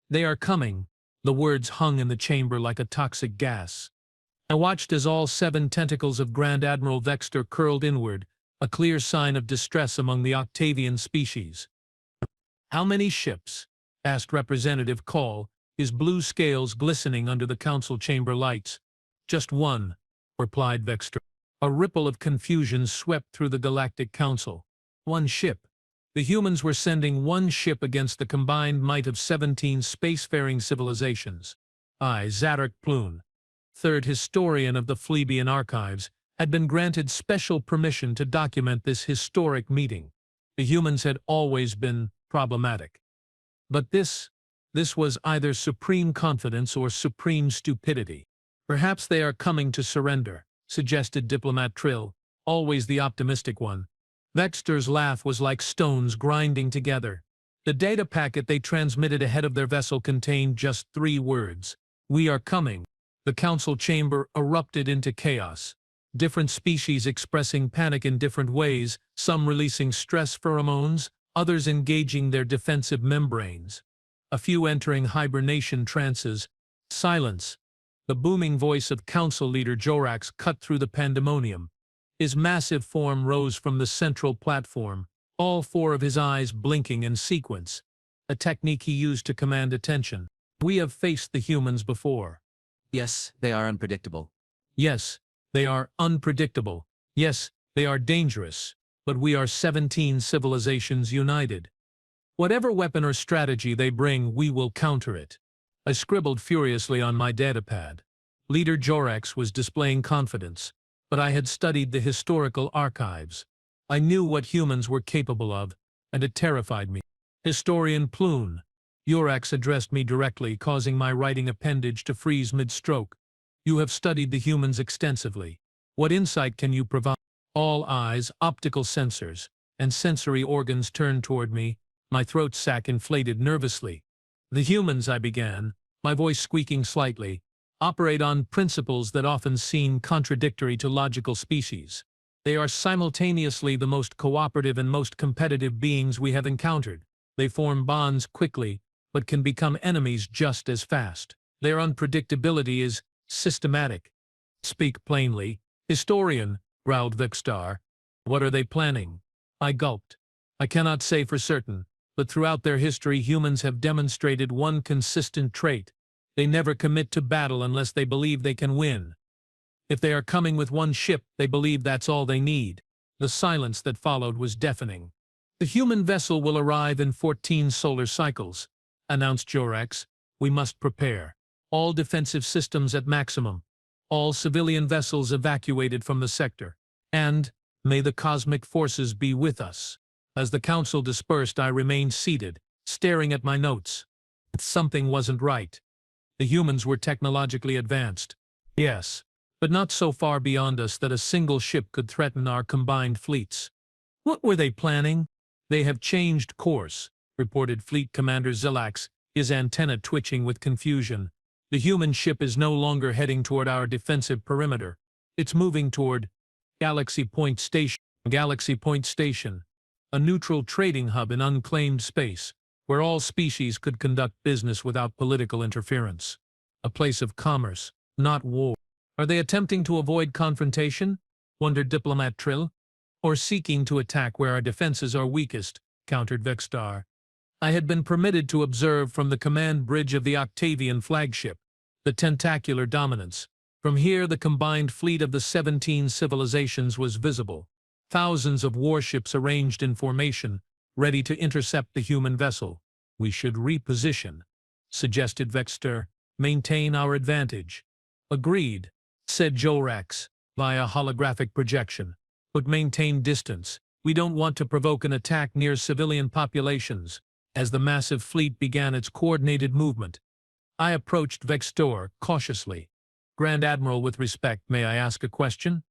They are coming. The words hung in the chamber like a toxic gas. I watched as all 7 tentacles of Grand Admiral Vexter curled inward, a clear sign of distress among the Octavian species. "How many ships?" asked Representative Call, his blue scales glistening under the council chamber lights. "Just one," replied Vexter. A ripple of confusion swept through the Galactic Council. One ship. The humans were sending one ship against the combined might of 17 spacefaring civilizations. I, Zadok Plune, third historian of the Phleboian archives, had been granted special permission to document this historic meeting. The humans had always been problematic. But this was either supreme confidence or supreme stupidity. "Perhaps they are coming to surrender," suggested Diplomat Trill, always the optimistic one. Vexter's laugh was like stones grinding together. The data packet they transmitted ahead of their vessel contained just 3 words: "We are coming." The council chamber erupted into chaos. Different species expressing panic in different ways, some releasing stress pheromones, others engaging their defensive membranes. A few entering hibernation trances. Silence. The booming voice of Council Leader Jorax cut through the pandemonium. His massive form rose from the central platform, all 4 of his eyes blinking in sequence, a technique he used to command attention. "We have faced the humans before. Yes, they are unpredictable. Yes, they are unpredictable. Yes, they are dangerous. But we are 17 civilizations united. Whatever weapon or strategy they bring, we will counter it." I scribbled furiously on my datapad. Leader Jorax was displaying confidence, but I had studied the historical archives. I knew what humans were capable of, and it terrified me. "Historian Plune," Jorax addressed me directly, causing my writing appendage to freeze mid-stroke. "You have studied the humans extensively. What insight can you provide?" All eyes, optical sensors, and sensory organs turned toward me. My throat sac inflated nervously. "The humans," I began, my voice squeaking slightly, "operate on principles that often seem contradictory to logical species. They are simultaneously the most cooperative and most competitive beings we have encountered. They form bonds quickly, but can become enemies just as fast. Their unpredictability is systematic." "Speak plainly, historian," growled Vextar. "What are they planning?" I gulped. "I cannot say for certain, but throughout their history humans have demonstrated one consistent trait. They never commit to battle unless they believe they can win. If they are coming with one ship, they believe that's all they need." The silence that followed was deafening. "The human vessel will arrive in 14 solar cycles," announced Jorax. "We must prepare. All defensive systems at maximum. All civilian vessels evacuated from the sector. And may the cosmic forces be with us." As the council dispersed, I remained seated, staring at my notes. Something wasn't right. The humans were technologically advanced. Yes, but not so far beyond us that a single ship could threaten our combined fleets. What were they planning? "They have changed course," reported Fleet Commander Zilax, his antenna twitching with confusion. "The human ship is no longer heading toward our defensive perimeter. It's moving toward Galaxy Point Station. Galaxy Point Station, a neutral trading hub in unclaimed space, where all species could conduct business without political interference. A place of commerce, not war." "Are they attempting to avoid confrontation?" wondered Diplomat Trill. "Or seeking to attack where our defenses are weakest?" countered Vextar. I had been permitted to observe from the command bridge of the Octavian flagship, the tentacular dominance. From here the combined fleet of the 17 civilizations was visible. Thousands of warships arranged in formation, ready to intercept the human vessel. "We should reposition," suggested Vexter. "Maintain our advantage." "Agreed," said Jorax, via holographic projection. "But maintain distance. We don't want to provoke an attack near civilian populations." As the massive fleet began its coordinated movement, I approached Vextor cautiously. "Grand Admiral, with respect, may I ask a question?"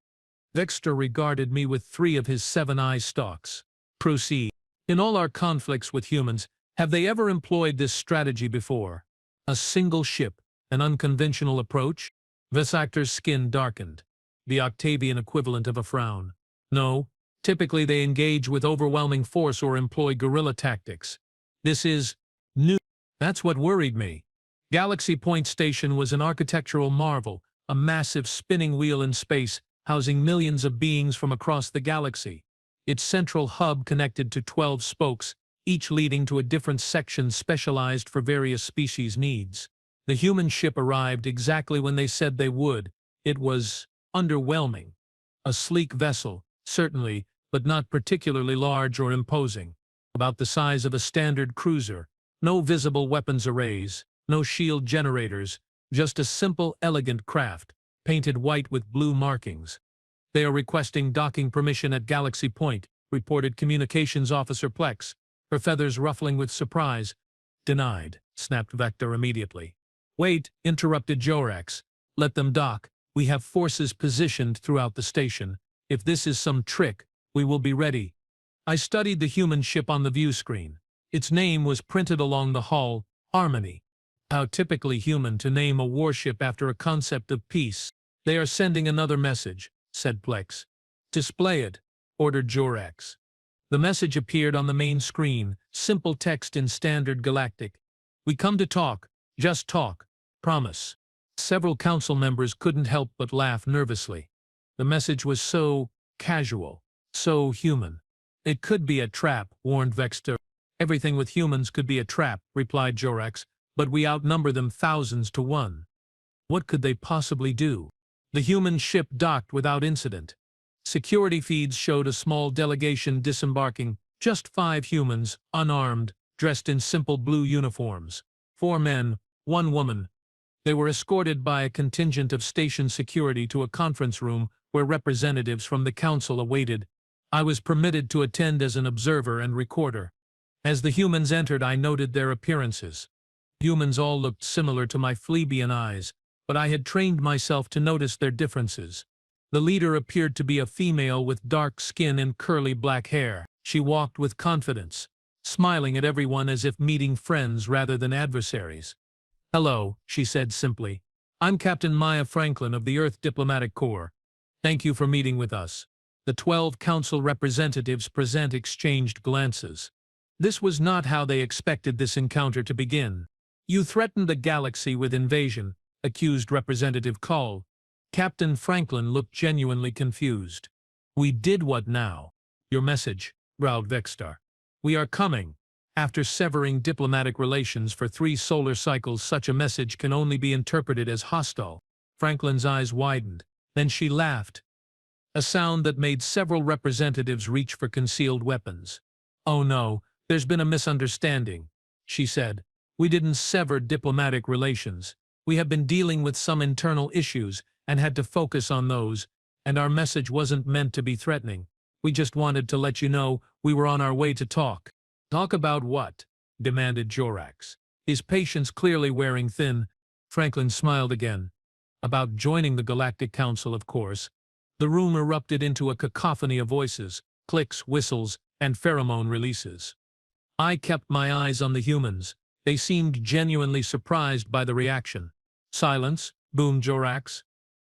Vextor regarded me with 3 of his 7 eye stalks. "Proceed. In all our conflicts with humans, have they ever employed this strategy before? A single ship, an unconventional approach?" Vextor's skin darkened, the Octavian equivalent of a frown. "No, typically they engage with overwhelming force or employ guerrilla tactics. This is new." That's what worried me. Galaxy Point Station was an architectural marvel, a massive spinning wheel in space housing millions of beings from across the galaxy. Its central hub connected to 12 spokes, each leading to a different section specialized for various species' needs. The human ship arrived exactly when they said they would. It was underwhelming. A sleek vessel, certainly, but not particularly large or imposing. About the size of a standard cruiser. No visible weapons arrays, no shield generators, just a simple, elegant craft, painted white with blue markings. They are requesting docking permission at Galaxy Point, reported Communications Officer Plex, her feathers ruffling with surprise. Denied, snapped Vector immediately. Wait, interrupted Jorax. Let them dock. We have forces positioned throughout the station. If this is some trick, we will be ready. I studied the human ship on the view screen. Its name was printed along the hull, Harmony. How typically human to name a warship after a concept of peace. They are sending another message, said Plex. Display it, ordered Jorax. The message appeared on the main screen, simple text in standard galactic. We come to talk, just talk, promise. Several council members couldn't help but laugh nervously. The message was so casual, so human. It could be a trap, warned Vexter. Everything with humans could be a trap, replied Jorax, but we outnumber them thousands to one. What could they possibly do? The human ship docked without incident. Security feeds showed a small delegation disembarking, just 5 humans, unarmed, dressed in simple blue uniforms. 4 men, 1 woman. They were escorted by a contingent of station security to a conference room where representatives from the council awaited. I was permitted to attend as an observer and recorder. As the humans entered, I noted their appearances. Humans all looked similar to my plebeian eyes, but I had trained myself to notice their differences. The leader appeared to be a female with dark skin and curly black hair. She walked with confidence, smiling at everyone as if meeting friends rather than adversaries. Hello, she said simply. I'm Captain Maya Franklin of the Earth Diplomatic Corps. Thank you for meeting with us. The 12 council representatives present exchanged glances. This was not how they expected this encounter to begin. You threatened the galaxy with invasion, accused Representative Call. Captain Franklin looked genuinely confused. We did what now? Your message, growled Vextar. We are coming. After severing diplomatic relations for 3 solar cycles, such a message can only be interpreted as hostile. Franklin's eyes widened. Then she laughed. A sound that made several representatives reach for concealed weapons. Oh no, there's been a misunderstanding, she said. We didn't sever diplomatic relations. We have been dealing with some internal issues and had to focus on those, and our message wasn't meant to be threatening. We just wanted to let you know we were on our way to talk. Talk about what? Demanded Jorax, his patience clearly wearing thin. Franklin smiled again. About joining the Galactic Council, of course. The room erupted into a cacophony of voices, clicks, whistles, and pheromone releases. I kept my eyes on the humans. They seemed genuinely surprised by the reaction. Silence, boomed Jorax.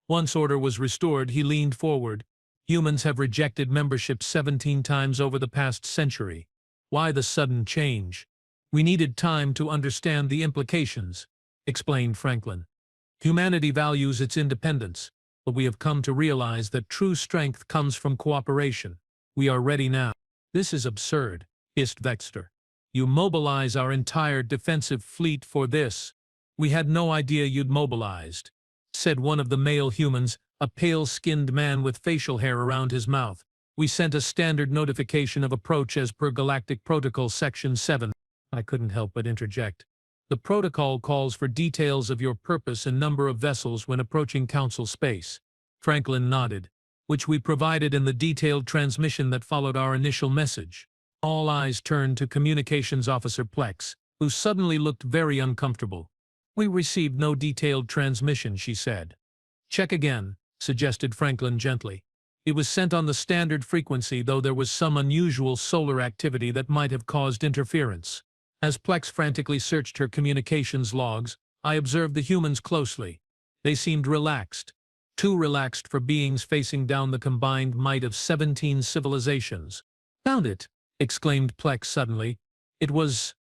Once order was restored, he leaned forward. Humans have rejected membership 17 times over the past century. Why the sudden change? We needed time to understand the implications, explained Franklin. Humanity values its independence, but we have come to realize that true strength comes from cooperation. We are ready now. This is absurd, hissed Vexter. You mobilize our entire defensive fleet for this. We had no idea you'd mobilized, said one of the male humans, a pale-skinned man with facial hair around his mouth. We sent a standard notification of approach as per Galactic Protocol Section 7. I couldn't help but interject. The protocol calls for details of your purpose and number of vessels when approaching Council space. Franklin nodded, which we provided in the detailed transmission that followed our initial message. All eyes turned to Communications Officer Plex, who suddenly looked very uncomfortable. We received no detailed transmission, she said. Check again, suggested Franklin gently. It was sent on the standard frequency, though there was some unusual solar activity that might have caused interference. As Plex frantically searched her communications logs, I observed the humans closely. They seemed relaxed. Too relaxed for beings facing down the combined might of 17 civilizations. Found it, exclaimed Plex suddenly. It was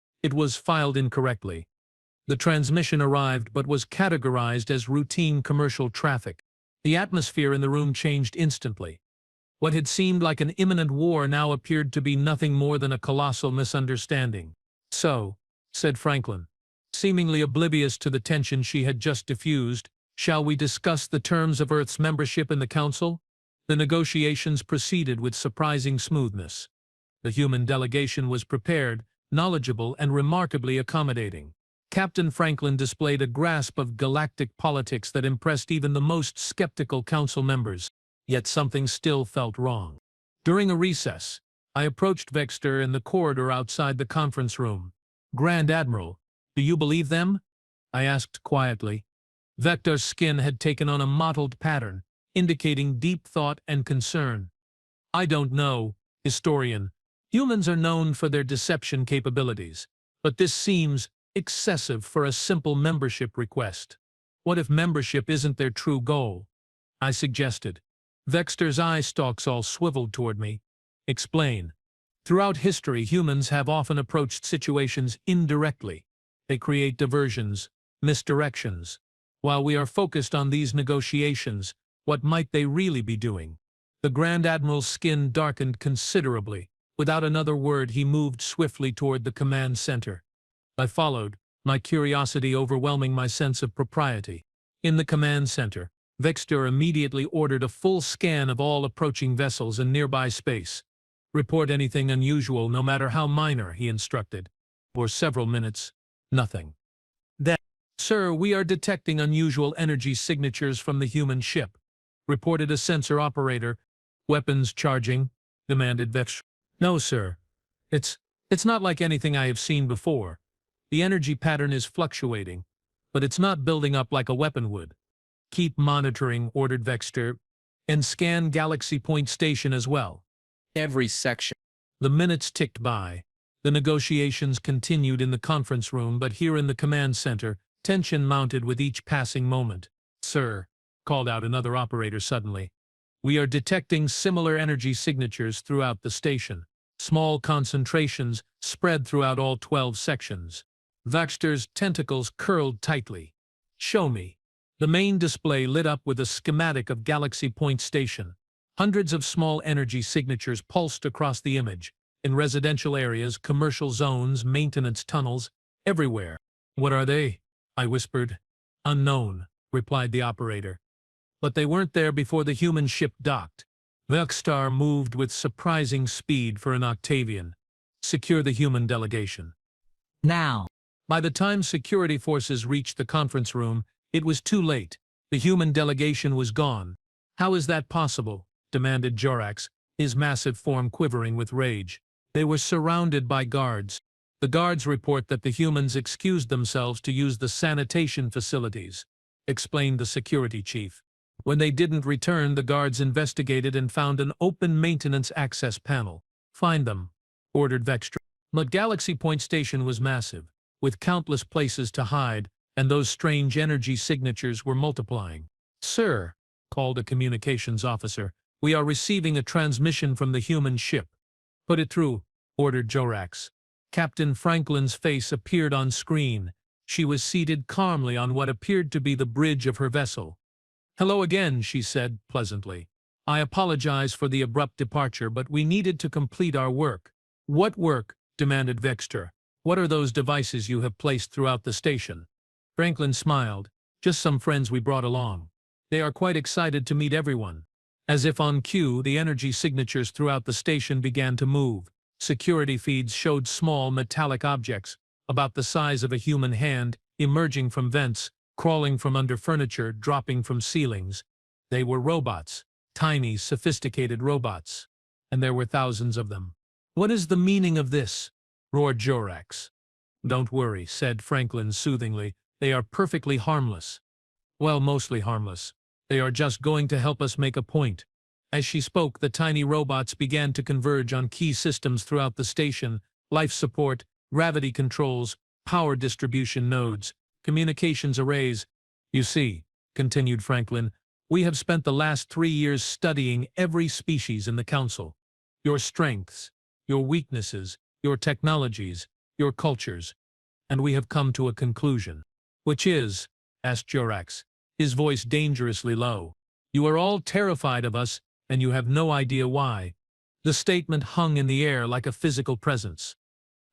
filed incorrectly. The transmission arrived but was categorized as routine commercial traffic. The atmosphere in the room changed instantly. What had seemed like an imminent war now appeared to be nothing more than a colossal misunderstanding. "So," said Franklin, seemingly oblivious to the tension she had just diffused, "shall we discuss the terms of Earth's membership in the Council?" The negotiations proceeded with surprising smoothness. The human delegation was prepared, knowledgeable, and remarkably accommodating. Captain Franklin displayed a grasp of galactic politics that impressed even the most skeptical council members, yet something still felt wrong. During a recess, I approached Vexter in the corridor outside the conference room. "Grand Admiral, do you believe them?" I asked quietly. Vector's skin had taken on a mottled pattern, indicating deep thought and concern. "I don't know, historian. Humans are known for their deception capabilities, but this seems excessive for a simple membership request. What if membership isn't their true goal?" I suggested. Vexter's eye stalks all swiveled toward me. "Explain." "Throughout history, humans have often approached situations indirectly. They create diversions, misdirections. While we are focused on these negotiations, what might they really be doing?" The Grand Admiral's skin darkened considerably. Without another word, he moved swiftly toward the command center. I followed, my curiosity overwhelming my sense of propriety. In the command center, Vexter immediately ordered a full scan of all approaching vessels and nearby space. "Report anything unusual, no matter how minor," he instructed. For several minutes, nothing. Then, "Sir, we are detecting unusual energy signatures from the human ship," reported a sensor operator. "Weapons charging?" demanded Vexter. "No, sir. It's not like anything I have seen before. The energy pattern is fluctuating, but it's not building up like a weapon would." "Keep monitoring," ordered Vexter, "and scan Galaxy Point Station as well." Every section. The minutes ticked by. The negotiations continued in the conference room, but here in the command center, tension mounted with each passing moment. "Sir," called out another operator suddenly, "we are detecting similar energy signatures throughout the station. Small concentrations spread throughout all 12 sections." Vexter's tentacles curled tightly. "Show me." The main display lit up with a schematic of Galaxy Point Station. Hundreds of small energy signatures pulsed across the image, in residential areas, commercial zones, maintenance tunnels, everywhere. "What are they?" I whispered. "Unknown," replied the operator. "But they weren't there before the human ship docked." Vexter moved with surprising speed for an Octavian. "Secure the human delegation." Now. By the time security forces reached the conference room, it was too late. The human delegation was gone. "How is that possible?" demanded Jorax, his massive form quivering with rage. "They were surrounded by guards. The guards report that the humans excused themselves to use the sanitation facilities," explained the security chief. "When they didn't return, the guards investigated and found an open maintenance access panel." "Find them," ordered Vexter. But Galaxy Point Station was massive, with countless places to hide, and those strange energy signatures were multiplying. "Sir," called a communications officer, "we are receiving a transmission from the human ship." "Put it through," ordered Jorax. Captain Franklin's face appeared on screen. She was seated calmly on what appeared to be the bridge of her vessel. "Hello again," she said pleasantly. "I apologize for the abrupt departure, but we needed to complete our work." "What work?" demanded Vexter. "What are those devices you have placed throughout the station?" Franklin smiled. "Just some friends we brought along. They are quite excited to meet everyone." As if on cue, the energy signatures throughout the station began to move. Security feeds showed small metallic objects, about the size of a human hand, emerging from vents, crawling from under furniture, dropping from ceilings. They were robots, tiny, sophisticated robots. And there were thousands of them. "What is the meaning of this?" roared Jorax. "Don't worry," said Franklin soothingly. "They are perfectly harmless." "Well, mostly harmless. They are just going to help us make a point." As she spoke, the tiny robots began to converge on key systems throughout the station: life support, gravity controls, power distribution nodes, communications arrays. "You see," continued Franklin, "we have spent the last 3 years studying every species in the Council. Your strengths, your weaknesses, your technologies, your cultures. and we have come to a conclusion. Which is? Asked Jorax, his voice dangerously low. You are all terrified of us, and you have no idea why. The statement hung in the air like a physical presence.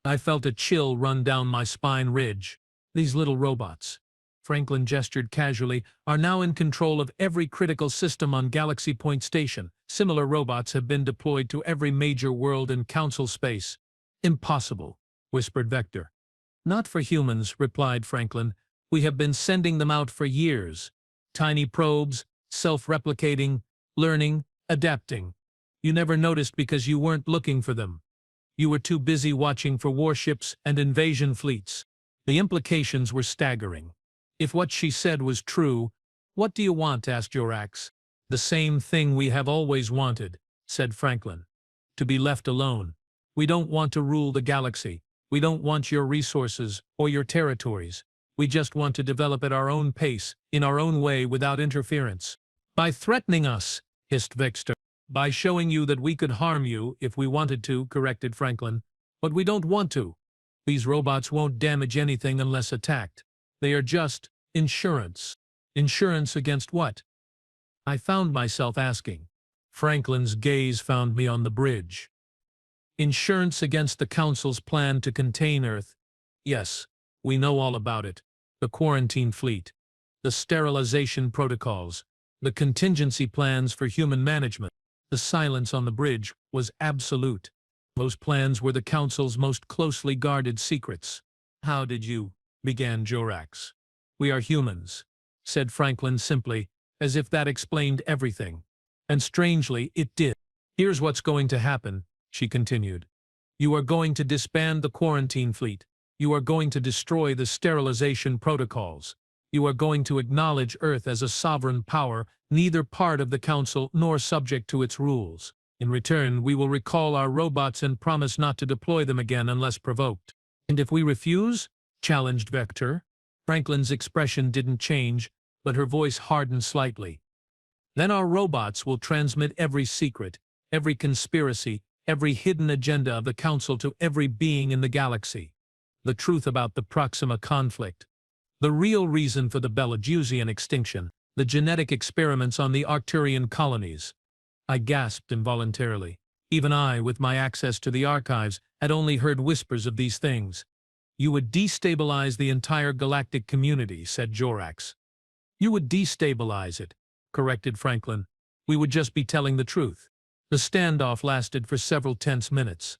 I felt a chill run down my spine ridge. These little robots, Franklin gestured casually, are now in control of every critical system on Galaxy Point Station. Similar robots have been deployed to every major world in Council space. Impossible, whispered Vector. Not for humans, replied Franklin. We have been sending them out for years. Tiny probes, self-replicating, learning, adapting. You never noticed because you weren't looking for them. You were too busy watching for warships and invasion fleets. The implications were staggering. If what she said was true, what do you want? Asked Jorax. The same thing we have always wanted, said Franklin. To be left alone. We don't want to rule the galaxy. We don't want your resources or your territories. We just want to develop at our own pace, in our own way, without interference. By threatening us, hissed Vector. By showing you that we could harm you if we wanted to, corrected Franklin. But we don't want to. These robots won't damage anything unless attacked. They are just insurance. Insurance against what? I found myself asking. Franklin's gaze found me on the bridge. Insurance against the Council's plan to contain Earth. Yes, we know all about it. The quarantine fleet, the sterilization protocols, the contingency plans for human management. The silence on the bridge was absolute. Those plans were the Council's most closely guarded secrets. How did you? Began Jorax. We are humans, said Franklin simply, as if that explained everything. And strangely, it did. Here's what's going to happen, she continued. You are going to disband the quarantine fleet. You are going to destroy the sterilization protocols. You are going to acknowledge Earth as a sovereign power, neither part of the Council nor subject to its rules. In return, we will recall our robots and promise not to deploy them again unless provoked. And if we refuse? Challenged Vector. Franklin's expression didn't change, but her voice hardened slightly. Then our robots will transmit every secret, every conspiracy, every hidden agenda of the Council to every being in the galaxy. The truth about the Proxima conflict. The real reason for the Belajusian extinction. The genetic experiments on the Arcturian colonies. I gasped involuntarily. Even I, with my access to the archives, had only heard whispers of these things. You would destabilize the entire galactic community, said Jorax. You would destabilize it, corrected Franklin. We would just be telling the truth. The standoff lasted for several tense minutes.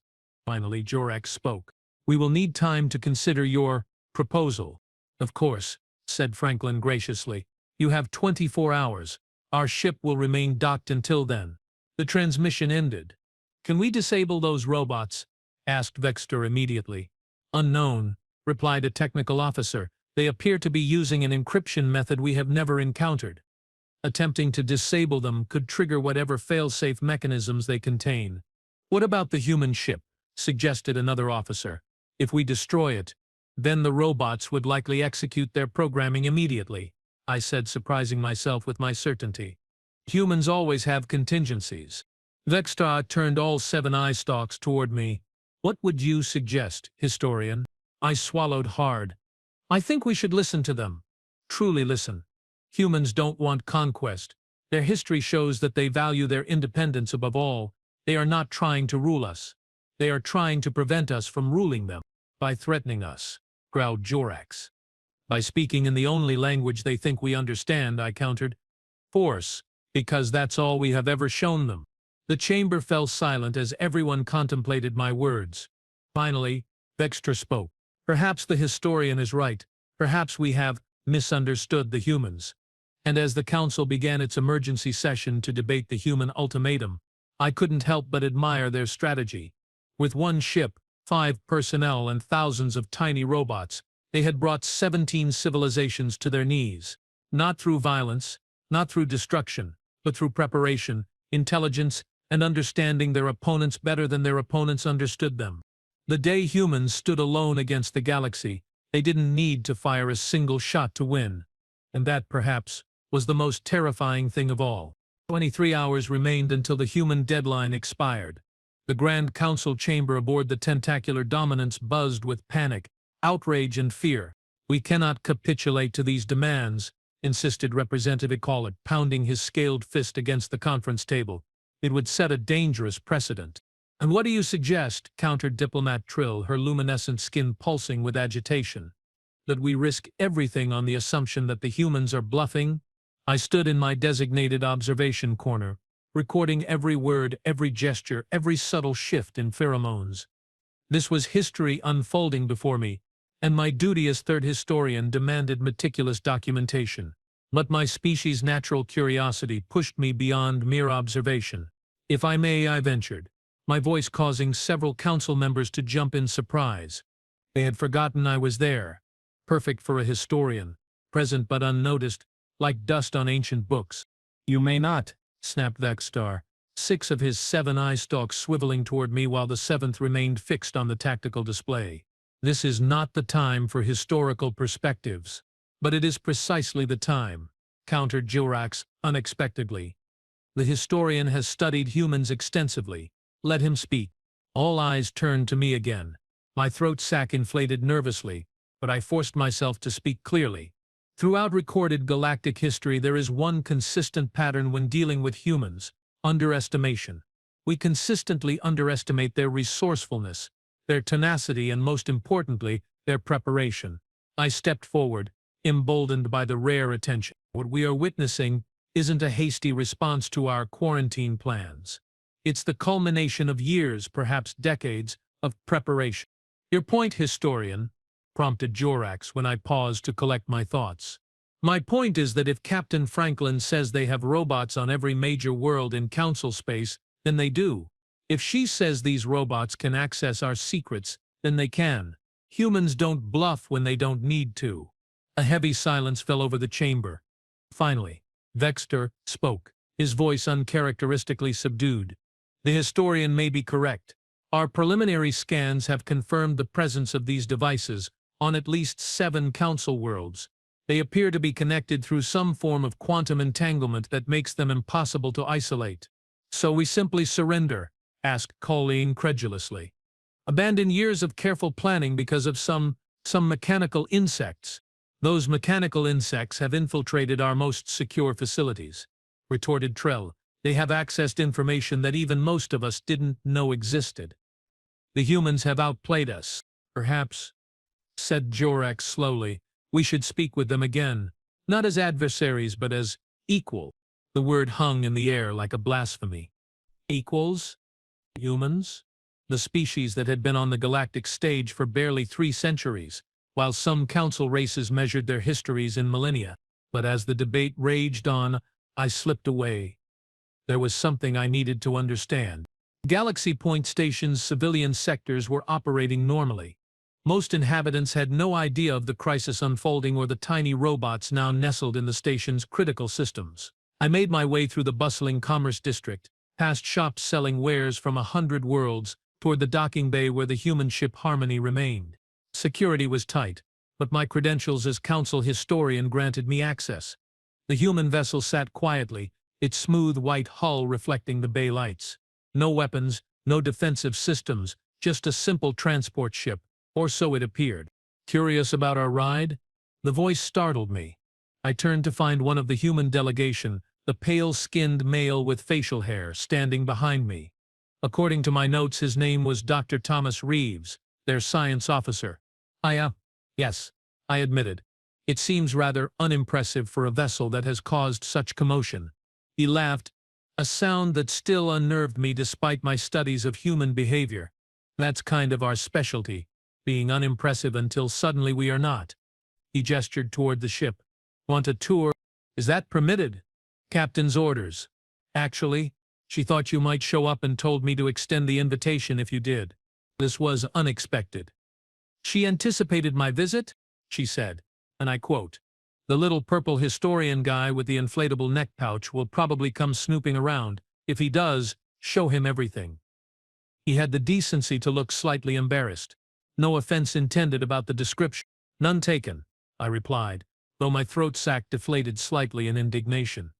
Finally, Jorax spoke. We will need time to consider your proposal. Of course, said Franklin graciously. You have 24 hours. Our ship will remain docked until then. The transmission ended. Can we disable those robots? Asked Vector immediately. Unknown, replied a technical officer. They appear to be using an encryption method we have never encountered. Attempting to disable them could trigger whatever fail-safe mechanisms they contain. What about the human ship? Suggested another officer. If we destroy it, then the robots would likely execute their programming immediately. I said, surprising myself with my certainty. Humans always have contingencies. Vector turned all 7 eye stalks toward me. What would you suggest, historian? I swallowed hard. I think we should listen to them. Truly listen. Humans don't want conquest. Their history shows that they value their independence above all. They are not trying to rule us. They are trying to prevent us from ruling them. By threatening us, growled Jorax. By speaking in the only language they think we understand, I countered. Force, because that's all we have ever shown them. The chamber fell silent as everyone contemplated my words. Finally, Vector spoke. Perhaps the historian is right. Perhaps we have misunderstood the humans. And as the Council began its emergency session to debate the human ultimatum, I couldn't help but admire their strategy. With 1 ship, 5 personnel, and thousands of tiny robots, they had brought 17 civilizations to their knees. Not through violence, not through destruction, but through preparation, intelligence, and understanding their opponents better than their opponents understood them. The day humans stood alone against the galaxy, they didn't need to fire a single shot to win. And that, perhaps, was the most terrifying thing of all. 23 hours remained until the human deadline expired. The Grand Council chamber aboard the tentacular dominance buzzed with panic. outrage and fear. We cannot capitulate to these demands, insisted Representative Collett, pounding his scaled fist against the conference table. It would set a dangerous precedent. And what do you suggest? Countered Diplomat Trill, her luminescent skin pulsing with agitation. That we risk everything on the assumption that the humans are bluffing? I stood in my designated observation corner, recording every word, every gesture, every subtle shift in pheromones. This was history unfolding before me, and my duty as third historian demanded meticulous documentation. But my species' natural curiosity pushed me beyond mere observation. If I may, I ventured, my voice causing several council members to jump in surprise. They had forgotten I was there, perfect for a historian, present but unnoticed, like dust on ancient books. You may not, snapped Vexstar, 6 of his 7 eye stalks swiveling toward me while the 7th remained fixed on the tactical display. This is not the time for historical perspectives. But it is precisely the time, countered Jorax unexpectedly. The historian has studied humans extensively. Let him speak. All eyes turned to me again. My throat sac inflated nervously, but I forced myself to speak clearly. Throughout recorded galactic history there is one consistent pattern when dealing with humans: underestimation. We consistently underestimate their resourcefulness, their tenacity, and most importantly, their preparation. I stepped forward, emboldened by the rare attention. What we are witnessing isn't a hasty response to our quarantine plans. It's the culmination of years, perhaps decades, of preparation. Your point, historian, prompted Jorax when I paused to collect my thoughts. My point is that if Captain Franklin says they have robots on every major world in council space, then they do. If she says these robots can access our secrets, then they can. Humans don't bluff when they don't need to. A heavy silence fell over the chamber. Finally, Vexter spoke, his voice uncharacteristically subdued. The historian may be correct. Our preliminary scans have confirmed the presence of these devices on at least 7 council worlds. They appear to be connected through some form of quantum entanglement that makes them impossible to isolate. So we simply surrender? Asked Colleen incredulously. Abandon years of careful planning because of some mechanical insects. Those mechanical insects have infiltrated our most secure facilities, retorted Trell. They have accessed information that even most of us didn't know existed. The humans have outplayed us. Perhaps, said Jorax slowly, we should speak with them again, not as adversaries but as equal. The word hung in the air like a blasphemy. Equals? Humans? The species that had been on the galactic stage for barely 3 centuries, while some council races measured their histories in millennia. But as the debate raged on, I slipped away. There was something I needed to understand. Galaxy Point Station's civilian sectors were operating normally. Most inhabitants had no idea of the crisis unfolding or the tiny robots now nestled in the station's critical systems. I made my way through the bustling commerce district, past shops selling wares from 100 worlds, toward the docking bay where the human ship Harmony remained. Security was tight, but my credentials as council historian granted me access. The human vessel sat quietly, its smooth white hull reflecting the bay lights. No weapons, no defensive systems, just a simple transport ship, or so it appeared. Curious about our ride? The voice startled me. I turned to find one of the human delegation, the pale-skinned male with facial hair, standing behind me. According to my notes, his name was Dr. Thomas Reeves, their science officer. Yes, I admitted. It seems rather unimpressive for a vessel that has caused such commotion. He laughed, a sound that still unnerved me despite my studies of human behavior. That's kind of our specialty, being unimpressive until suddenly we are not. He gestured toward the ship. Want a tour? Is that permitted? Captain's orders. Actually, she thought you might show up and told me to extend the invitation if you did. This was unexpected. She anticipated my visit, she said, and I quote, "The little purple historian guy with the inflatable neck pouch will probably come snooping around. If he does, show him everything." He had the decency to look slightly embarrassed. No offense intended about the description. None taken, I replied, though my throat sac deflated slightly in indignation.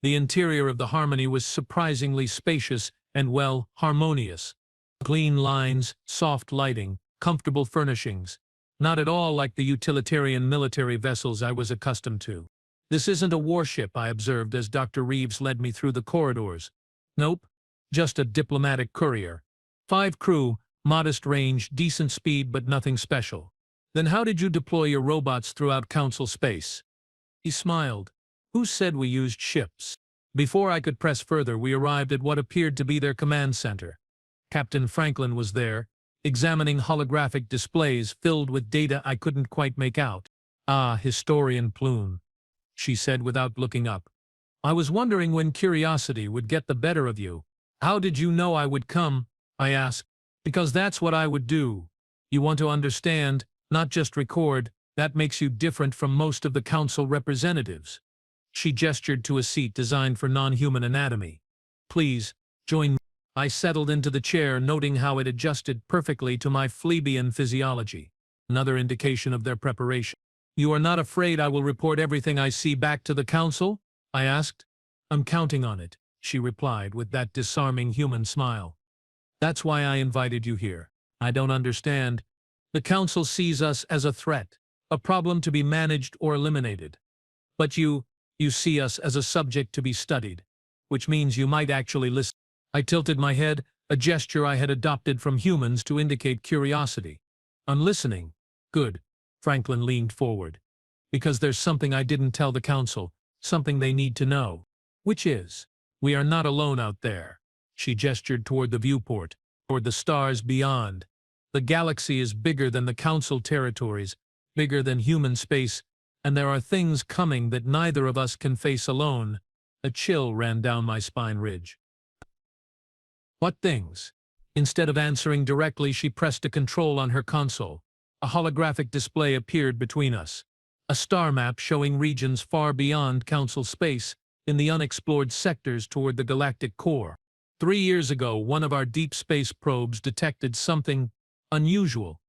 The interior of the Harmony was surprisingly spacious and, well, harmonious. Clean lines, soft lighting, comfortable furnishings. Not at all like the utilitarian military vessels I was accustomed to. This isn't a warship, I observed as Dr. Reeves led me through the corridors. Nope, just a diplomatic courier. 5 crew, modest range, decent speed, but nothing special. Then how did you deploy your robots throughout Council space? He smiled. Who said we used ships? Before I could press further, we arrived at what appeared to be their command center. Captain Franklin was there, examining holographic displays filled with data I couldn't quite make out. Ah, historian Plume, she said without looking up. I was wondering when curiosity would get the better of you. How did you know I would come? I asked. Because that's what I would do. You want to understand, not just record. That makes you different from most of the council representatives. She gestured to a seat designed for non-human anatomy. Please, join me. I settled into the chair, noting how it adjusted perfectly to my plebeian physiology. Another indication of their preparation. You are not afraid I will report everything I see back to the council? I asked. I'm counting on it, she replied with that disarming human smile. That's why I invited you here. I don't understand. The council sees us as a threat, a problem to be managed or eliminated. But you see us as a subject to be studied, which means you might actually listen. I tilted my head, a gesture I had adopted from humans to indicate curiosity. I'm listening. Good. Franklin leaned forward. Because there's something I didn't tell the council, something they need to know. Which is, we are not alone out there. She gestured toward the viewport, toward the stars beyond. The galaxy is bigger than the council territories, bigger than human space, and there are things coming that neither of us can face alone. A chill ran down my spine ridge. What things? Instead of answering directly, she pressed a control on her console. A holographic display appeared between us. A star map showing regions far beyond council space, in the unexplored sectors toward the galactic core. 3 years ago, one of our deep space probes detected something unusual.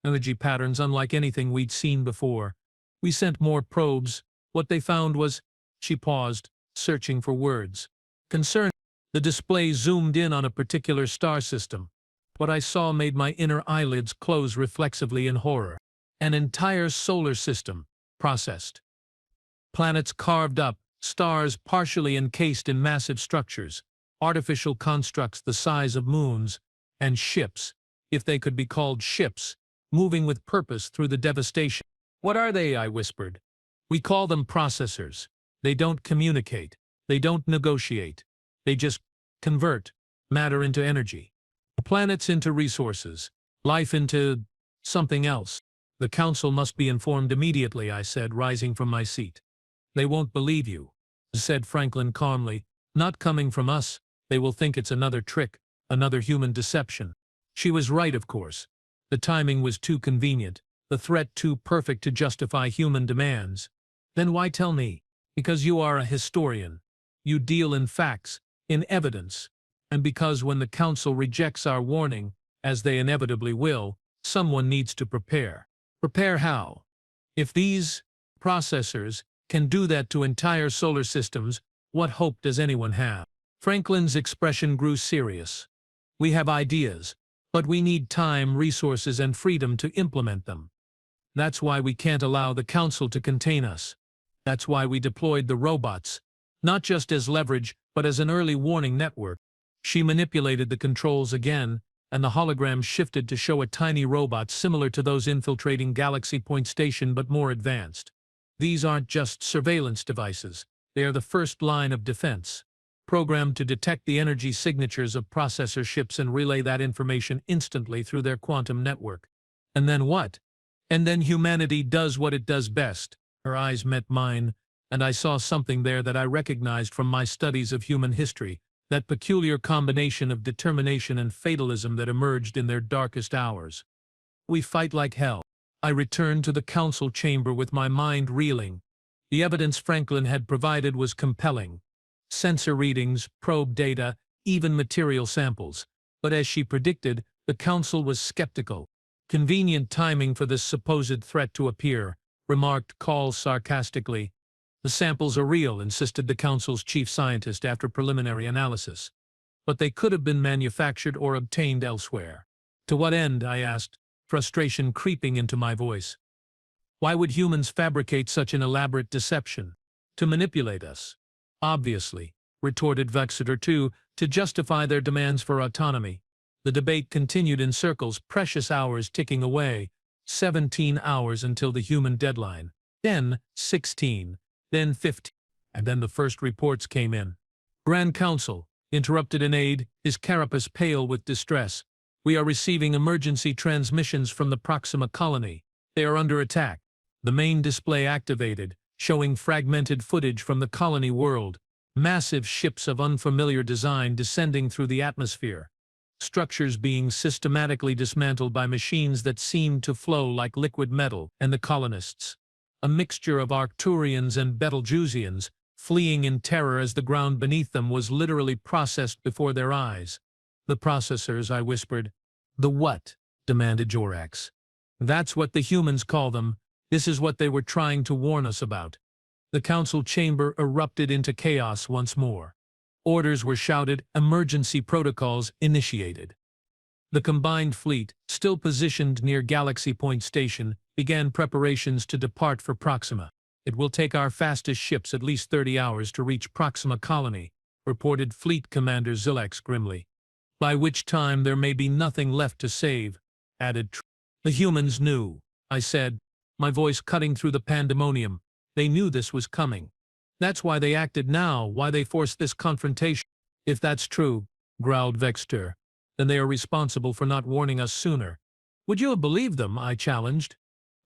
Energy patterns unlike anything we'd seen before. We sent more probes. What they found was... She paused, searching for words. Concerned. The display zoomed in on a particular star system. What I saw made my inner eyelids close reflexively in horror. An entire solar system, processed. Planets carved up, stars partially encased in massive structures, artificial constructs the size of moons, and ships, if they could be called ships, moving with purpose through the devastation. What are they? I whispered. We call them processors. They don't communicate. They don't negotiate. They just convert matter into energy. Planets into resources. Life into something else. The council must be informed immediately, I said, rising from my seat. They won't believe you, said Franklin calmly. Not coming from us. They will think it's another trick, another human deception. She was right, of course. The timing was too convenient, the threat too perfect to justify human demands. Then why tell me? Because you are a historian. You deal in facts, in evidence. And because when the council rejects our warning, as they inevitably will, someone needs to prepare. Prepare how? If these processors can do that to entire solar systems, what hope does anyone have? Franklin's expression grew serious. We have ideas, but we need time, resources, and freedom to implement them. That's why we can't allow the council to contain us. That's why we deployed the robots, not just as leverage, but as an early warning network. She manipulated the controls again, and the hologram shifted to show a tiny robot similar to those infiltrating Galaxy Point Station but more advanced. These aren't just surveillance devices. They are the first line of defense, programmed to detect the energy signatures of processor ships and relay that information instantly through their quantum network. And then what? And then humanity does what it does best. Her eyes met mine, and I saw something there that I recognized from my studies of human history, that peculiar combination of determination and fatalism that emerged in their darkest hours. We fight like hell. I returned to the council chamber with my mind reeling. The evidence Franklin had provided was compelling. Sensor readings, probe data, even material samples. But as she predicted, the council was skeptical. Convenient timing for this supposed threat to appear, remarked Call sarcastically. The samples are real, insisted the council's chief scientist after preliminary analysis. But they could have been manufactured or obtained elsewhere. To what end? I asked. frustration creeping into my voice. Why would humans fabricate such an elaborate deception? To manipulate us. Obviously, retorted Vexeter II, to justify their demands for autonomy. The debate continued in circles, precious hours ticking away. 17 hours until the human deadline. Then 16. Then 15. And then the first reports came in. Grand Council, interrupted an aide, his carapace pale with distress. We are receiving emergency transmissions from the Proxima colony. They are under attack. The main display activated, showing fragmented footage from the colony world. Massive ships of unfamiliar design descending through the atmosphere. Structures being systematically dismantled by machines that seemed to flow like liquid metal, and the colonists, a mixture of Arcturians and Betelgeusians, fleeing in terror as the ground beneath them was literally processed before their eyes. The processors, I whispered. The what? Demanded Jorax. That's what the humans call them. This is what they were trying to warn us about. The council chamber erupted into chaos once more. Orders were shouted, emergency protocols initiated. The combined fleet, still positioned near Galaxy Point Station, began preparations to depart for Proxima. It will take our fastest ships at least 30 hours to reach Proxima Colony, reported Fleet Commander Zilex grimly. By which time there may be nothing left to save, added The humans knew, I said, my voice cutting through the pandemonium. They knew this was coming. That's why they acted now, why they forced this confrontation. If that's true, growled Vexter, then they are responsible for not warning us sooner. Would you have believed them, I challenged?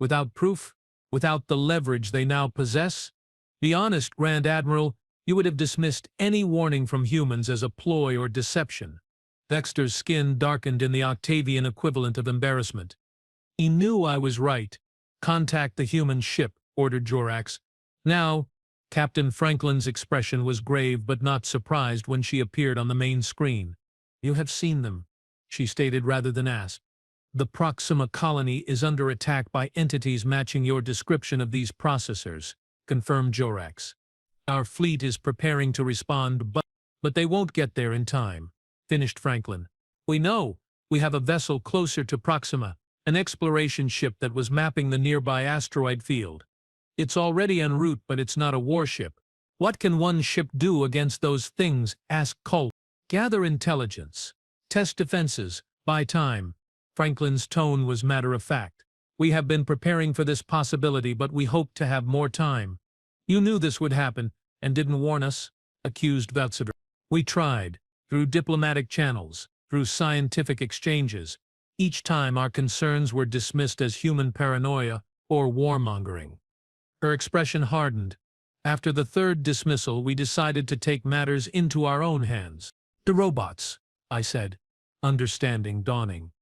Without proof? Without the leverage they now possess? Be honest, Grand Admiral, you would have dismissed any warning from humans as a ploy or deception. Vexter's skin darkened in the Octavian equivalent of embarrassment. He knew I was right. Contact the human ship, ordered Jorax. Now, Captain Franklin's expression was grave but not surprised when she appeared on the main screen. You have seen them, she stated rather than asked. The Proxima colony is under attack by entities matching your description of these processors, confirmed Jorax. Our fleet is preparing to respond, but they won't get there in time, finished Franklin. We know. We have a vessel closer to Proxima, an exploration ship that was mapping the nearby asteroid field. It's already en route, but it's not a warship. What can one ship do against those things? Asked Colt. Gather intelligence. Test defenses. Buy time. Franklin's tone was matter-of-fact. We have been preparing for this possibility, but we hoped to have more time. You knew this would happen, and didn't warn us, accused Vexeter. We tried, through diplomatic channels, through scientific exchanges. Each time our concerns were dismissed as human paranoia or warmongering. Her expression hardened. After the third dismissal, we decided to take matters into our own hands. The robots, I said, understanding dawning.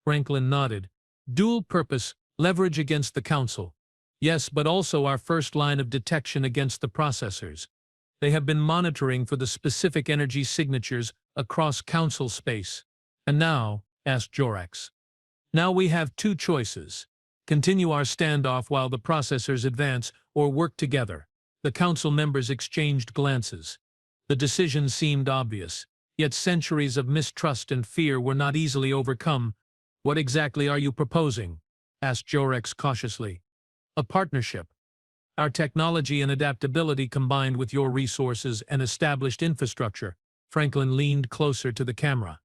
Franklin nodded. Dual purpose, leverage against the Council. Yes, but also our first line of detection against the processors. They have been monitoring for the specific energy signatures across Council space. And now, asked Jorax. Now we have two choices. Continue our standoff while the processors advance, or work together. The Council members exchanged glances. The decision seemed obvious, yet centuries of mistrust and fear were not easily overcome. What exactly are you proposing? Asked Jorax cautiously. A partnership. Our technology and adaptability combined with your resources and established infrastructure. Franklin leaned closer to the camera.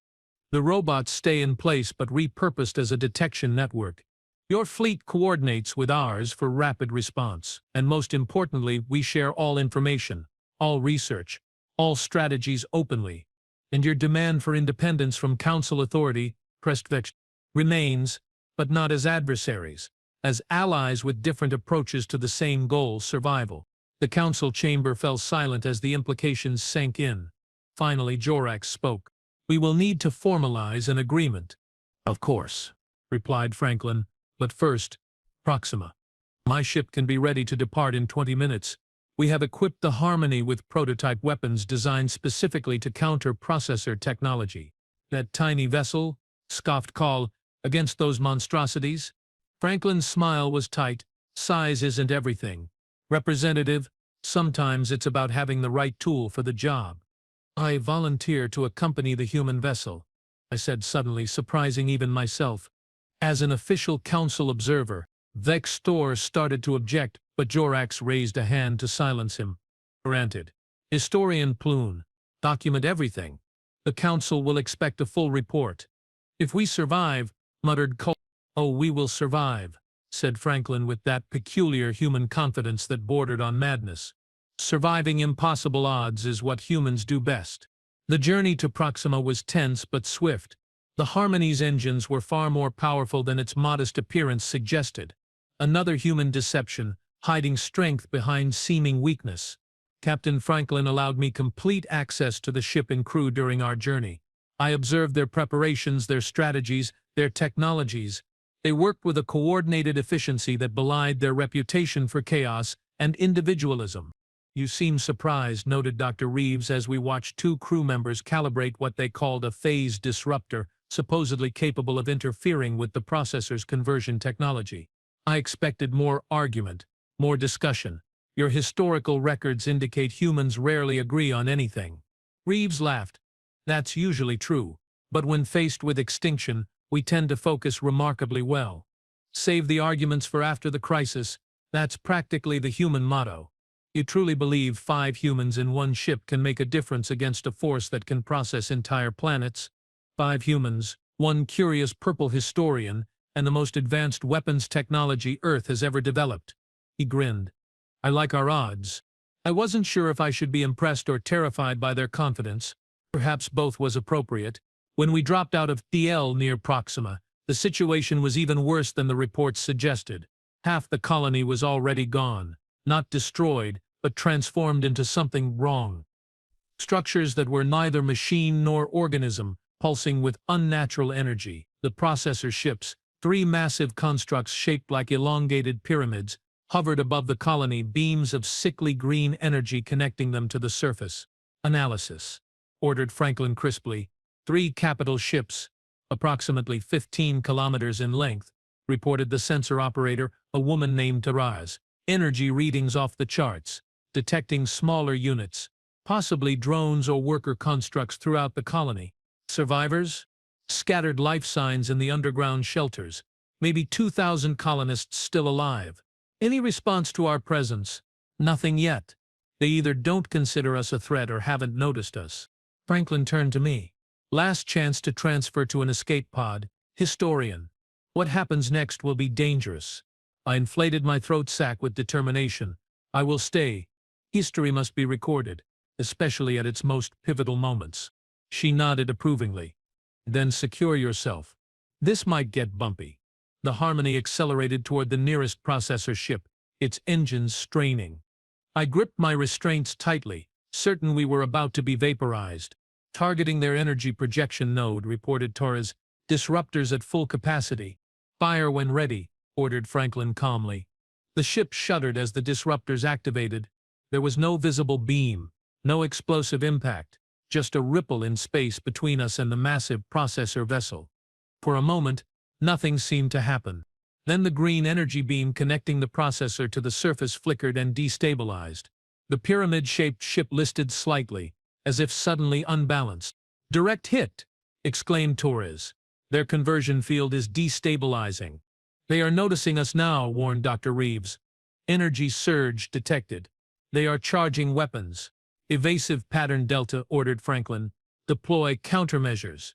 The robots stay in place but repurposed as a detection network. Your fleet coordinates with ours for rapid response, and most importantly, we share all information, all research, all strategies openly. And your demand for independence from Council authority, Prestvex, remains, but not as adversaries, as allies with different approaches to the same goal, survival. The Council chamber fell silent as the implications sank in. Finally, Jorax spoke. We will need to formalize an agreement. Of course, replied Franklin. But first, Proxima. My ship can be ready to depart in 20 minutes. We have equipped the Harmony with prototype weapons designed specifically to counter processor technology. That tiny vessel, scoffed Call, against those monstrosities? Franklin's smile was tight. Size isn't everything. Representative, sometimes it's about having the right tool for the job. I volunteer to accompany the human vessel, I said suddenly, surprising even myself. As an official council observer, Vextor started to object, but Jorax raised a hand to silence him. Granted. Historian Plune, document everything. The council will expect a full report. If we survive, muttered Cole. Oh, we will survive, said Franklin with that peculiar human confidence that bordered on madness. Surviving impossible odds is what humans do best. The journey to Proxima was tense but swift. The Harmony's engines were far more powerful than its modest appearance suggested. Another human deception, hiding strength behind seeming weakness. Captain Franklin allowed me complete access to the ship and crew during our journey. I observed their preparations, their strategies, their technologies. They worked with a coordinated efficiency that belied their reputation for chaos and individualism. You seem surprised, noted Dr. Reeves as we watched two crew members calibrate what they called a phase disruptor, supposedly capable of interfering with the processor's conversion technology. I expected more argument, more discussion. Your historical records indicate humans rarely agree on anything. Reeves laughed. That's usually true, but when faced with extinction, we tend to focus remarkably well. Save the arguments for after the crisis, that's practically the human motto. You truly believe 5 humans in one ship can make a difference against a force that can process entire planets? 5 humans, one curious purple historian, and the most advanced weapons technology Earth has ever developed. He grinned. I like our odds. I wasn't sure if I should be impressed or terrified by their confidence. Perhaps both was appropriate. When we dropped out of DL near Proxima, the situation was even worse than the reports suggested. Half the colony was already gone, not destroyed, but transformed into something wrong. Structures that were neither machine nor organism, pulsing with unnatural energy. The processor ships, 3 massive constructs shaped like elongated pyramids, hovered above the colony, beams of sickly green energy connecting them to the surface. Analysis, ordered Franklin crisply. 3 capital ships, approximately 15 kilometers in length, reported the sensor operator, a woman named Taraz. Energy readings off the charts, detecting smaller units, possibly drones or worker constructs throughout the colony. Survivors? Scattered life signs in the underground shelters, maybe 2,000 colonists still alive. Any response to our presence? Nothing yet. They either don't consider us a threat or haven't noticed us. Franklin turned to me. Last chance to transfer to an escape pod. Historian. What happens next will be dangerous. I inflated my throat sac with determination. I will stay. History must be recorded, especially at its most pivotal moments. She nodded approvingly. Then secure yourself. This might get bumpy. The Harmony accelerated toward the nearest processor ship, its engines straining. I gripped my restraints tightly, certain we were about to be vaporized. Targeting their energy projection node, reported Torres. Disruptors at full capacity. Fire when ready, ordered Franklin calmly. The ship shuddered as the disruptors activated. There was no visible beam, no explosive impact, just a ripple in space between us and the massive processor vessel. For a moment, nothing seemed to happen. Then the green energy beam connecting the processor to the surface flickered and destabilized. The pyramid-shaped ship listed slightly, as if suddenly unbalanced. Direct hit, exclaimed Torres. Their conversion field is destabilizing. They are noticing us now, warned Dr. Reeves. Energy surge detected. They are charging weapons. Evasive pattern Delta, ordered Franklin. Deploy countermeasures.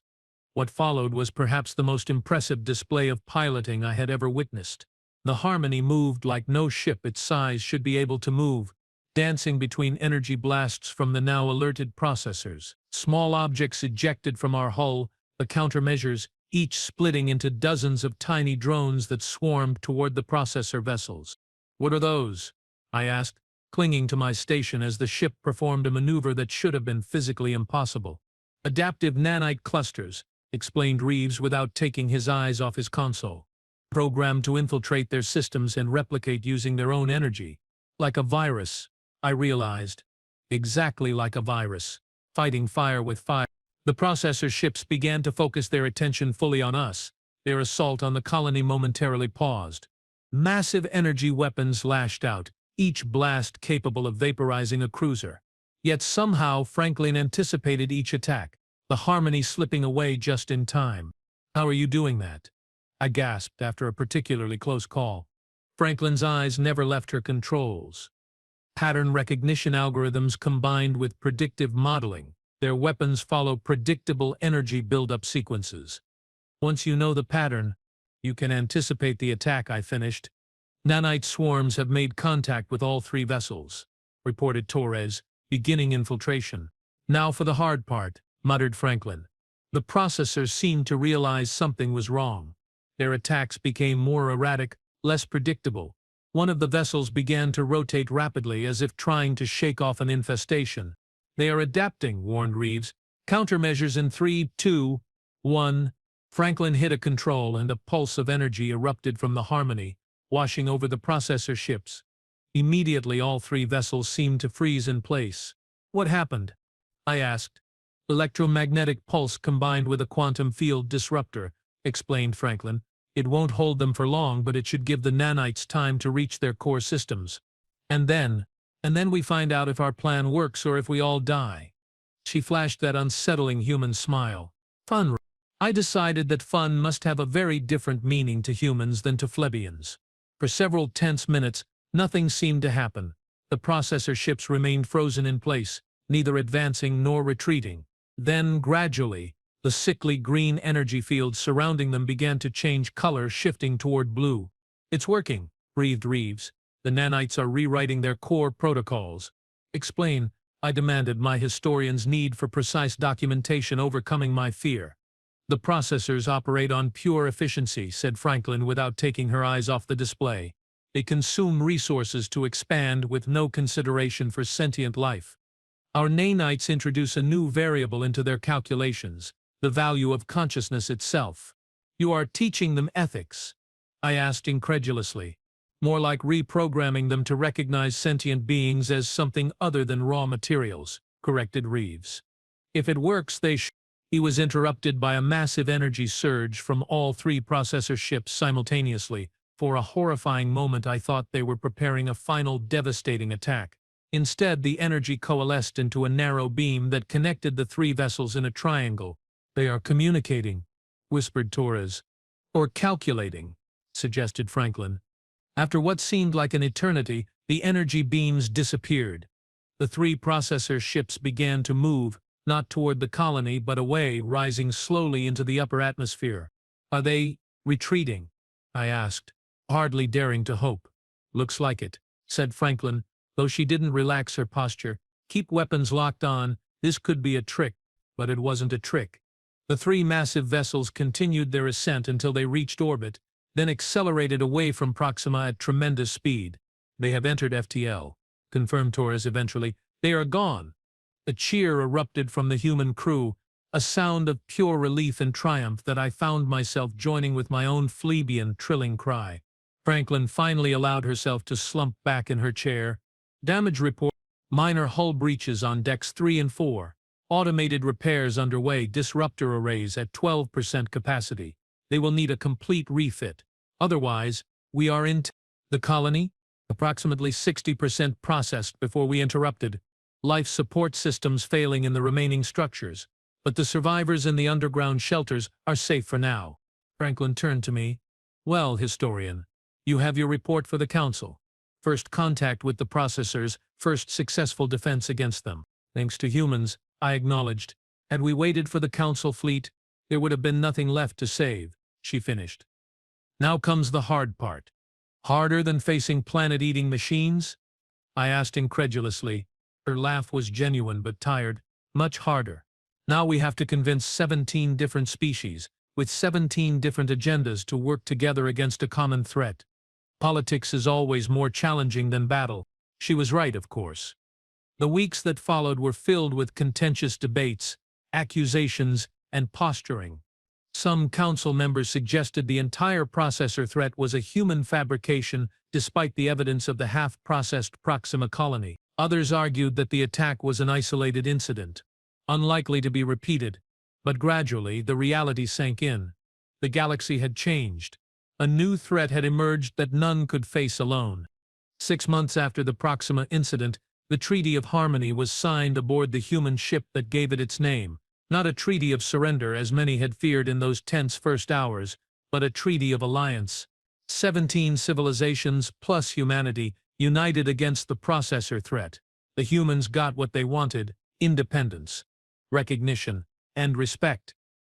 What followed was perhaps the most impressive display of piloting I had ever witnessed. The Harmony moved like no ship its size should be able to move, dancing between energy blasts from the now alerted processors. Small objects ejected from our hull, the countermeasures, each splitting into dozens of tiny drones that swarmed toward the processor vessels. What are those? I asked, clinging to my station as the ship performed a maneuver that should have been physically impossible. Adaptive nanite clusters, explained Reeves without taking his eyes off his console. Programmed to infiltrate their systems and replicate using their own energy. Like a virus, I realized. Exactly like a virus. Fighting fire with fire. The processor ships began to focus their attention fully on us. Their assault on the colony momentarily paused. Massive energy weapons lashed out, each blast capable of vaporizing a cruiser. Yet somehow Franklin anticipated each attack, the Harmony slipping away just in time. How are you doing that? I gasped after a particularly close call. Franklin's eyes never left her controls. Pattern recognition algorithms combined with predictive modeling. Their weapons follow predictable energy buildup sequences. Once you know the pattern, you can anticipate the attack, I finished. Nanite swarms have made contact with all three vessels, reported Torres, beginning infiltration. Now for the hard part, muttered Franklin. The processors seemed to realize something was wrong. Their attacks became more erratic, less predictable. One of the vessels began to rotate rapidly as if trying to shake off an infestation. They are adapting, warned Reeves. Countermeasures in 3, 2, 1. Franklin hit a control and a pulse of energy erupted from the Harmony, washing over the processor ships. Immediately all three vessels seemed to freeze in place. What happened? I asked. Electromagnetic pulse combined with a quantum field disruptor, explained Franklin. It won't hold them for long, but it should give the nanites time to reach their core systems. And then we find out if our plan works or if we all die. She flashed that unsettling human smile. Fun. I decided that fun must have a very different meaning to humans than to Flebians. For several tense minutes, nothing seemed to happen. The processor ships remained frozen in place, neither advancing nor retreating. Then, gradually, the sickly green energy fields surrounding them began to change color, shifting toward blue. It's working, breathed Reeves. The nanites are rewriting their core protocols. Explain, I demanded, my historian's need for precise documentation overcoming my fear. The processors operate on pure efficiency, said Franklin without taking her eyes off the display. They consume resources to expand with no consideration for sentient life. Our nanites introduce a new variable into their calculations, the value of consciousness itself. You are teaching them ethics? I asked incredulously. More like reprogramming them to recognize sentient beings as something other than raw materials, corrected Reeves. If it works, they should. He was interrupted by a massive energy surge from all three processor ships simultaneously. For a horrifying moment I thought they were preparing a final devastating attack. Instead, the energy coalesced into a narrow beam that connected the three vessels in a triangle. They are communicating, whispered Torres. Or calculating, suggested Franklin. After what seemed like an eternity, the energy beams disappeared. The three processor ships began to move, not toward the colony but away, rising slowly into the upper atmosphere. Are they retreating? I asked, hardly daring to hope. Looks like it, said Franklin, though she didn't relax her posture. Keep weapons locked on, this could be a trick. But it wasn't a trick. The three massive vessels continued their ascent until they reached orbit, then accelerated away from Proxima at tremendous speed. They have entered FTL, confirmed Torres eventually. They are gone. A cheer erupted from the human crew, a sound of pure relief and triumph that I found myself joining with my own Flebian trilling cry. Franklin finally allowed herself to slump back in her chair. Damage report. Minor hull breaches on decks 3 and 4. Automated repairs underway, disruptor arrays at 12% capacity. They will need a complete refit. Otherwise, we are in the colony, approximately 60% processed before we interrupted. Life support systems failing in the remaining structures, but the survivors in the underground shelters are safe for now. Franklin turned to me. Well, historian, you have your report for the Council. First contact with the processors, first successful defense against them. Thanks to humans, I acknowledged. Had we waited for the Council fleet, there would have been nothing left to save, she finished. Now comes the hard part. Harder than facing planet-eating machines? I asked incredulously. Her laugh was genuine but tired. Much harder. Now we have to convince 17 different species, with 17 different agendas to work together against a common threat. Politics is always more challenging than battle. She was right, of course. The weeks that followed were filled with contentious debates, accusations, and posturing. Some council members suggested the entire processor threat was a human fabrication despite the evidence of the half-processed Proxima colony. Others argued that the attack was an isolated incident, unlikely to be repeated, but gradually the reality sank in. The galaxy had changed. A new threat had emerged that none could face alone. 6 months after the Proxima incident, the Treaty of Harmony was signed aboard the human ship that gave it its name. Not a treaty of surrender, as many had feared in those tense first hours, but a treaty of alliance. 17 civilizations plus humanity united against the processor threat. The humans got what they wanted: independence, recognition, and respect.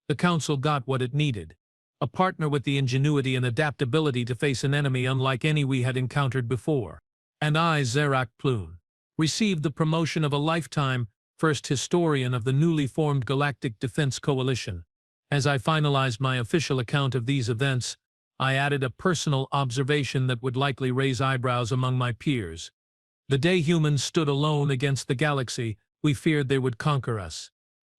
The Council got what it needed: a partner with the ingenuity and adaptability to face an enemy unlike any we had encountered before. And I, Zerak Plune, received the promotion of a lifetime, first historian of the newly formed Galactic Defense Coalition. As I finalized my official account of these events, I added a personal observation that would likely raise eyebrows among my peers. The day humans stood alone against the galaxy, we feared they would conquer us.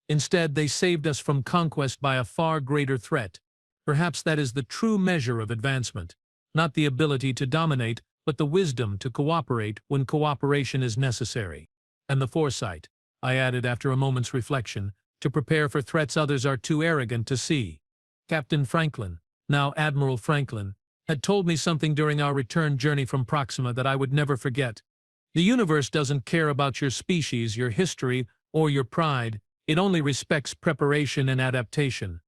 Instead, they saved us from conquest by a far greater threat. Perhaps that is the true measure of advancement. Not the ability to dominate, but the wisdom to cooperate when cooperation is necessary. And the foresight, I added after a moment's reflection, to prepare for threats others are too arrogant to see. Captain Franklin, now Admiral Franklin, had told me something during our return journey from Proxima that I would never forget. The universe doesn't care about your species, your history, or your pride. It only respects preparation and adaptation.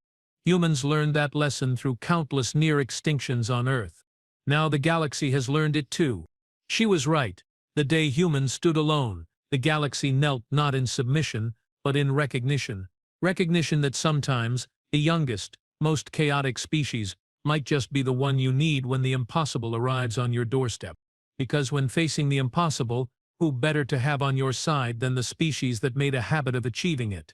Humans learned that lesson through countless near extinctions on Earth. Now the galaxy has learned it too. She was right. The day humans stood alone, the galaxy knelt not in submission, but in recognition. Recognition that sometimes, the youngest, most chaotic species might just be the one you need when the impossible arrives on your doorstep. Because when facing the impossible, who better to have on your side than the species that made a habit of achieving it?